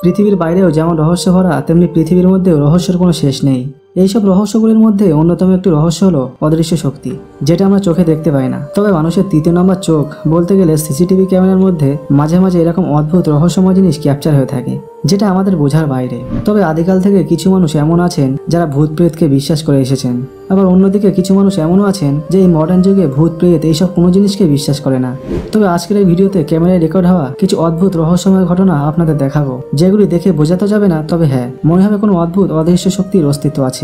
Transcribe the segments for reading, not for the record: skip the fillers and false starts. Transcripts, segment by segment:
পৃথিবীর বাইরেও যেমন রহস্য ভরা, তেমনি পৃথিবীর মধ্যেও রহস্যের কোনো শেষ নেই। এইসব রহস্যগুলির মধ্যে অন্যতম একটি রহস্য হলো অদৃশ্য শক্তি, যেটা আমরা চোখে দেখতে পাই না। তবে মানুষের তৃতীয় নম্বর চোখ বলতে গেলে সিসিটিভি ক্যামেরার মধ্যে মাঝে মাঝে এরকম অদ্ভুত রহস্যময় জিনিস ক্যাপচার হয়ে থাকে, যেটা আমাদের বোঝার বাইরে। তবে আদিকাল থেকে কিছু মানুষ এমন আছেন যারা ভূত প্রেতকে বিশ্বাস করে এসেছেন, আবার অন্যদিকে কিছু মানুষ এমনও আছেন যে এই মডার্ন যুগে ভূত প্রেত এইসব কোনো জিনিসকে বিশ্বাস করে না। তবে আজকের এই ভিডিওতে ক্যামেরায় রেকর্ড হওয়া কিছু অদ্ভুত রহস্যময় ঘটনা আপনাদের দেখাবো, যেগুলি দেখে বোঝাতে যাবে না, তবে হ্যাঁ, মনে হবে কোনো অদ্ভুত অদৃশ্য শক্তির অস্তিত্ব আছে।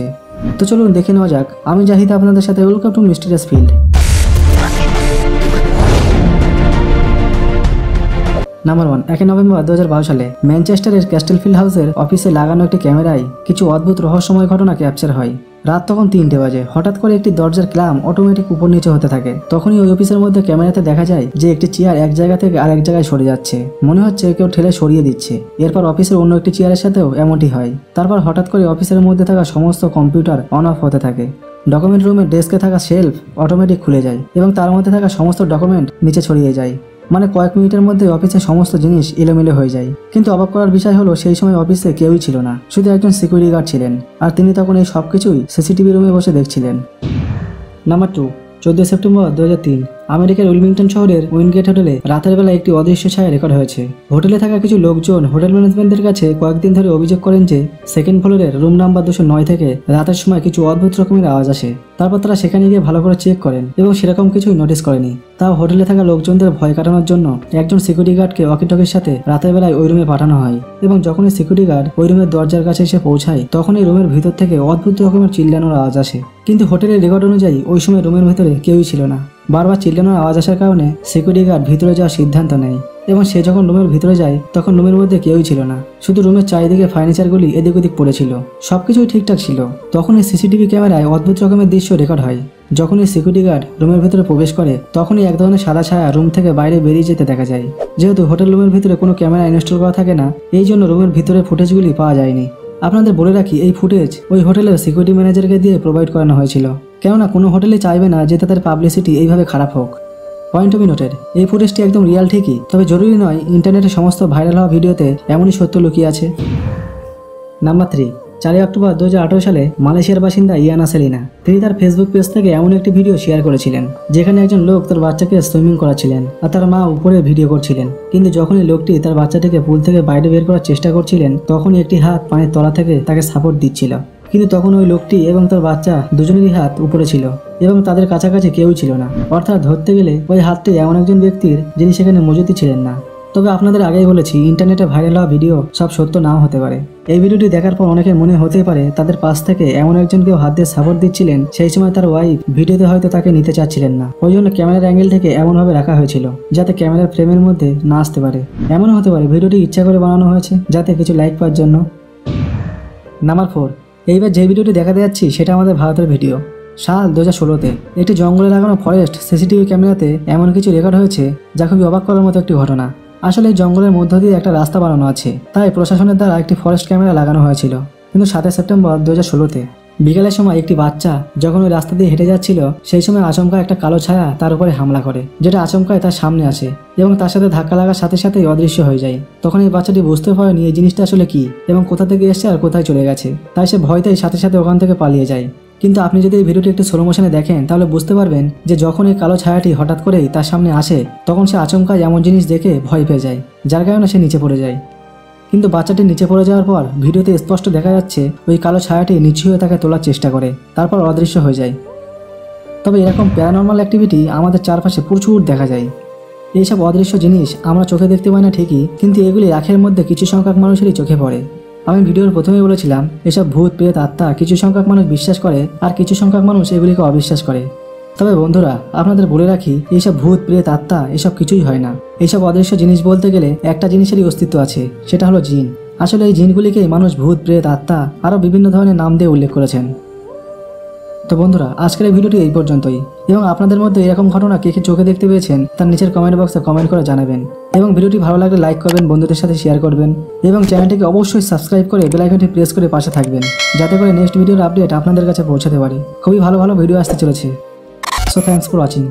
তো চলুন দেখে নেওয়া যাক। আমি জাহিদ আপনাদের সাথে, welcome to mysterious field. Number 1, 1 November 2012 সালে ম্যানচেস্টারের ক্যাস্টেলফিল্ড হাউসের অফিসে লাগানো একটি ক্যামেরায় কিছু অদ্ভুত রহস্যময় ঘটনা ক্যাপচার হয়। রাত তখন 3টে বাজে। হঠাৎ করে একটি দরজার ক্ল্যাম অটোমেটিক উপর নিচে হতে থাকে। তখনই ওই অফিসের মধ্যে ক্যামেরাতে দেখা যায় যে একটি চেয়ার এক জায়গা থেকে আরেক জায়গায় সরে যাচ্ছে, মনে হচ্ছে কেউ ঠেলে সরিয়ে দিচ্ছে। এরপর অফিসের অন্য একটি চেয়ারের সাথেও এমনটি হয়। তারপর হঠাৎ করে অফিসের মধ্যে থাকা সমস্ত কম্পিউটার অন অফ হতে থাকে। ডকুমেন্ট রুমের ডেস্কে থাকা শেলফ অটোমেটিক খুলে যায় এবং তার মধ্যে থাকা সমস্ত ডকুমেন্ট নিচে ছড়িয়ে যায়। মানে কয়েক মিনিটের মধ্যে অফিসের সমস্ত জিনিস এলোমেলো হয়ে যায়। কিন্তু অবাক করার বিষয় হলো সেই সময় অফিসে কেউই ছিল না, শুধু একজন সিকিউরিটি গার্ড ছিলেন, আর তিনি তখন এই সবকিছুই সিসিটিভি রুমে বসে দেখছিলেন। নাম্বার 2, 14 সেপ্টেম্বর 2003 আমেরিকার উইলমিংটন শহরের উইনগেট হোটেলে রাতের বেলা একটি অদৃশ্য ছায়া রেকর্ড হয়েছে। হোটেলে থাকা কিছু লোকজন হোটেল ম্যানেজমেন্টের কাছে কয়েকদিন ধরে অভিযোগ করেন যে সেকেন্ড ফ্লোরের রুম নাম্বার 209 থেকে রাতের সময় কিছু অদ্ভুত রকমের আওয়াজ আসে। তারপর তারা সেখানে গিয়ে ভালো করে চেক করেন এবং সেরকম কিছুই নোটিস করেনি। তাও হোটেলে থাকা লোকজনদের ভয় কাটানোর জন্য একজন সিকিউরিটি গার্ডকে ওয়াকিটকির সাথে রাতের বেলায় ওই রুমে পাঠানো হয় এবং যখনই সিকিউরিটি গার্ড ওই রুমের দরজার কাছে এসে পৌঁছায়, তখনই রুমের ভিতর থেকে অদ্ভুত রকমের চিল্লানোর আওয়াজ আসে। কিন্তু হোটেলের রেকর্ড অনুযায়ী ওই সময় রুমের ভিতরে কেউই ছিল না। বারবার চিল্লানোর আওয়াজ আসার কারণে সিকিউরিটি গার্ড ভিতরে যাওয়ার সিদ্ধান্ত নেয় এবং সে যখন রুমের ভিতরে যায় তখন রুমের মধ্যে কেউই ছিল না, শুধু রুমের চারিদিকে ফার্নিচারগুলি এদিক ওদিক পড়েছিল। সবকিছুই ঠিকঠাক ছিল। তখন এই সিসিটিভি ক্যামেরায় অদ্ভুত রকমের দৃশ্য রেকর্ড হয়। যখনই সিকিউরিটি গার্ড রুমের ভিতরে প্রবেশ করে তখনই এক ধরনের সাদা ছায়া রুম থেকে বাইরে বেরিয়ে যেতে দেখা যায়। যেহেতু হোটেল রুমের ভিতরে কোনো ক্যামেরা ইনস্টল করা থাকে না, এই জন্য রুমের ভিতরে ফুটেজগুলি পাওয়া যায়নি। আপনাদের বলে রাখি, এই ফুটেজ ওই হোটেলের সিকিউরিটি ম্যানেজারকে দিয়ে প্রোভাইড করানো হয়েছিল, কেননা কোনো হোটেলে চাইবে না যে তাদের পাবলিসিটি এইভাবে খারাপ হোক। পয়েন্ট টু বি নোটেড, এই ফুটেজটি একদম রিয়াল ঠিকই, তবে জরুরি নয় ইন্টারনেটে সমস্ত ভাইরাল হওয়া ভিডিওতে এমনই সত্য লুকিয়ে আছে। নাম্বার 3, 4 অক্টোবর 2018 সালে মালয়েশিয়ার বাসিন্দা ইয়ানা সেলিনা তিনি তার ফেসবুক পেজ থেকে এমন একটি ভিডিও শেয়ার করেছিলেন যেখানে একজন লোক তার বাচ্চাকে সুইমিং করাচ্ছিলেন আর তার মা উপরে ভিডিও করছিলেন। কিন্তু যখনই লোকটি তার বাচ্চাটিকে পুল থেকে বাইরে বের করার চেষ্টা করছিলেন, তখনই একটি হাত পানির তলা থেকে তাকে সাপোর্ট দিচ্ছিল। কিন্তু তখন ওই লোকটি এবং তার বাচ্চা দুজনেরই হাত উপরে ছিল এবং তাদের কাছাকাছি কেউ ছিল না। অর্থাৎ ধরতে গেলে ওই হাতটি এমন একজন ব্যক্তির যিনি সেখানে মজুদই ছিলেন না। তবে আপনাদের আগেই বলেছি, ইন্টারনেটে ভাইরাল হওয়া ভিডিও সব সত্য নাও হতে পারে। এই ভিডিওটি দেখার পর অনেকের মনে হতে পারে তাদের পাশ থেকে এমন একজন কেউ হাত দিয়ে সাপোর্ট দিচ্ছিলেন, সেই সময় তার ওয়াইফ ভিডিওতে হয়তো তাকে নিতে চাচ্ছিলেন না, ওই জন্য ক্যামেরার অ্যাঙ্গেল থেকে এমনভাবে রাখা হয়েছিল যাতে ক্যামেরার ফ্রেমের মধ্যে না আসতে পারে। এমনও হতে পারে ভিডিওটি ইচ্ছা করে বানানো হয়েছে যাতে কিছু লাইক পাওয়ার জন্য। নাম্বার 4, এইবার যে ভিডিওটি দেখাতে যাচ্ছি সেটা আমাদের ভারতের ভিডিও। সাল 2016-তে একটি জঙ্গলে লাগানো ফরেস্ট সিসিটিভি ক্যামেরাতে এমন কিছু রেকর্ড হয়েছে যা খুবই অবাক করার মতো একটি ঘটনা। আসলে এই জঙ্গলের মধ্য দিয়ে একটা রাস্তা বানানো আছে, তাই প্রশাসনের দ্বারা একটি ফরেস্ট ক্যামেরা লাগানো হয়েছিল। কিন্তু 7 সেপ্টেম্বর 2016-তে বিকেলের সময় একটি বাচ্চা যখন ওই রাস্তা দিয়ে হেঁটে যাচ্ছিল, সেই সময় আচমকা একটা কালো ছায়া তার উপরে হামলা করে, যেটা আচমকায় তার সামনে আসে এবং তার সাথে ধাক্কা লাগার সাথে সাথেই অদৃশ্য হয়ে যায়। তখন এই বাচ্চাটি বুঝতে পারেনি এই জিনিসটা আসলে কি এবং কোথা থেকে এসছে আর কোথায় চলে গেছে, তাই সে ভয়তেই সাথে সাথে ওখান থেকে পালিয়ে যায়। কিন্তু আপনি যদি এই ভিডিওটি একটু স্লো মোশনে দেখেন তাহলে বুঝতে পারবেন যে যখন এই কালো ছায়াটি হঠাৎ করেই তার সামনে আসে, তখন সে আচমকায় এমন জিনিস দেখে ভয় পেয়ে যায়, যার কারণে সে নিচে পড়ে যায়। কিন্তু বাচ্চাটি নিচে পড়ে যাওয়ার পর ভিডিওতে স্পষ্ট দেখা যাচ্ছে ওই কালো ছায়াটি নিচু হয়ে তাকে তোলার চেষ্টা করে, তারপর অদৃশ্য হয়ে যায়। তবে এরকম প্যারানর্মাল অ্যাক্টিভিটি আমাদের চারপাশে প্রচুর দেখা যায়। এইসব অদৃশ্য জিনিস আমরা চোখে দেখতে পাই না ঠিকই, কিন্তু এগুলি আখের মধ্যে কিছু সংখ্যক মানুষেরই চোখে পড়ে। আমি ভিডিওর প্রথমেই বলেছিলাম এসব ভূত প্রেত আত্মা কিছু সংখ্যক মানুষ বিশ্বাস করে আর কিছু সংখ্যক মানুষ এগুলিকে অবিশ্বাস করে। তবে বন্ধুরা, আপনাদের বলে রাখি, এইসব ভূত প্রেত আত্মা এসব কিছুই হয় না। এইসব অদৃশ্য জিনিস বলতে গেলে একটা জিনিসেরই অস্তিত্ব আছে, সেটা হলো জিন। আসলে এই জিনগুলিকেই মানুষ ভূত প্রেত আত্মা আরও বিভিন্ন ধরনের নাম দিয়ে উল্লেখ করেছেন। তো বন্ধুরা, আজকের এই ভিডিওটি এই পর্যন্তই, এবং আপনাদের মধ্যে এরকম ঘটনা কে কে চোখে দেখতে পেয়েছেন তার নিচের কমেন্ট বক্সে কমেন্ট করে জানাবেন, এবং ভিডিওটি ভালো লাগলে লাইক করবেন, বন্ধুদের সাথে শেয়ার করবেন, এবং চ্যানেলটিকে অবশ্যই সাবস্ক্রাইব করে বেল আইকনটি প্রেস করে পাশে থাকবেন, যাতে করে নেক্সট ভিডিওর আপডেট আপনাদের কাছে পৌঁছাতে পারে। খুবই ভালো ভালো ভিডিও আসতে চলেছে। So thanks for watching.